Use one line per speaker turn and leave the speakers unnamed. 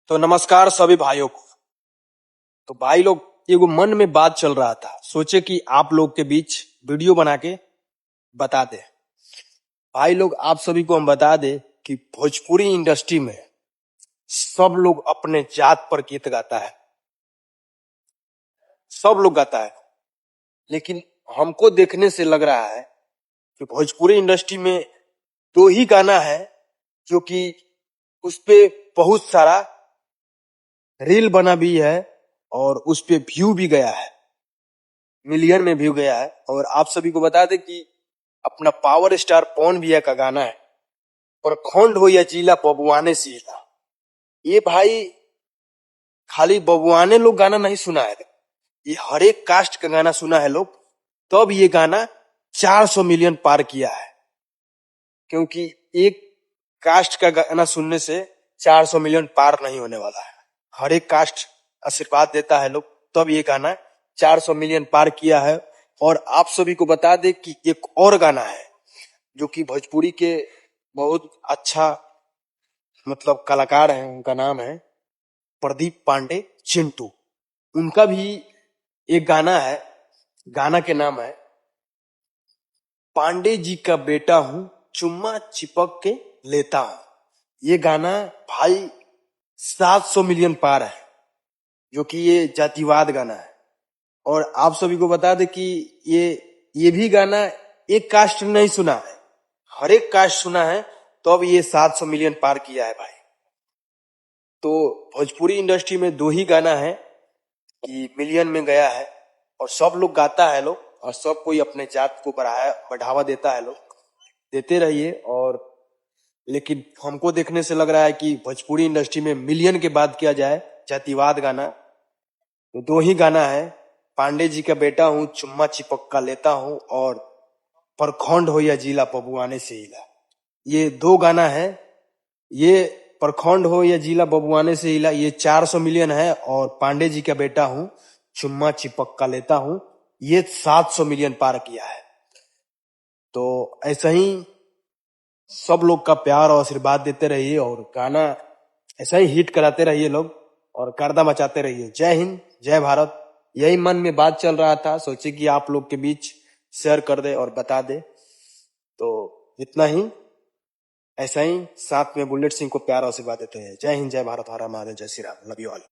तो नमस्कार सभी भाइयों को। तो भाई लोग, एगो मन में बात चल रहा था, सोचे कि आप लोग के बीच वीडियो बना के बता दे। भाई लोग, आप सभी को हम बता दे कि भोजपुरी इंडस्ट्री में सब लोग अपने जात पर गीत गाता है, सब लोग गाता है, लेकिन हमको देखने से लग रहा है कि भोजपुरी इंडस्ट्री में दो ही गाना है जो कि उस पे बहुत सारा रील बना भी है और उस पे व्यू भी गया है, मिलियन में व्यू गया है। और आप सभी को बता दें कि अपना पावर स्टार पवन भैया का गाना है, प्रखंड हो या जिला बबुआने सीधा। ये भाई खाली बबुआने लोग गाना नहीं सुना है, ये हर एक कास्ट का गाना सुना है लोग, तब ये गाना 400 मिलियन पार किया है। क्योंकि एक कास्ट का गाना सुनने से 400 मिलियन पार नहीं होने वाला है, हर एक कास्ट आशीर्वाद देता है लोग, तब ये गाना 400 मिलियन पार किया है। और आप सभी को बता दे कि एक और गाना है जो कि भोजपुरी के बहुत अच्छा मतलब कलाकार हैं, उनका नाम है प्रदीप पांडे चिंटू। उनका भी एक गाना है, गाना के नाम है पांडे जी का बेटा हूं चुम्मा चिपक के लेता हूं। ये गाना भाई 700 मिलियन पार है, जो कि ये जातिवाद गाना है। और आप सभी को बता दें कि ये भी गाना एक कास्ट ने नहीं सुना है, हर एक कास्ट सुना है, तो अब ये 700 मिलियन पार किया है भाई। तो भोजपुरी इंडस्ट्री में दो ही गाना है कि मिलियन में गया है और सब लोग गाता है लोग, और सब कोई अपने जात को बढ़ावा देता है लोग, देते रहिए। और लेकिन हमको देखने से लग रहा है कि भोजपुरी इंडस्ट्री में मिलियन के बाद किया जाए जातिवाद गाना। तो दो ही गाना है, पांडे जी का बेटा हूं चुम्मा चिपक्का लेता हूं और प्रखंड हो या जिला बबुआने से हिला। ये दो गाना है, ये प्रखंड हो या जिला बबुआने से हिला ये 400 मिलियन है, और पांडे जी का बेटा हूं चुम्मा चिपक्का लेता हूं ये 700 मिलियन पार किया है। तो ऐसा ही सब लोग का प्यार और आशीर्वाद देते रहिए और गाना ऐसा ही हिट कराते रहिए लोग और गर्दा मचाते रहिए। जय हिंद, जय भारत। यही मन में बात चल रहा था, सोचे कि आप लोग के बीच शेयर कर दे और बता दे। तो इतना ही, ऐसा ही साथ में बुलेट सिंह को प्यार और आशीर्वाद देते हैं। जय हिंद, जय भारत, हर हर महादेव, जय Shri Ram, love you all.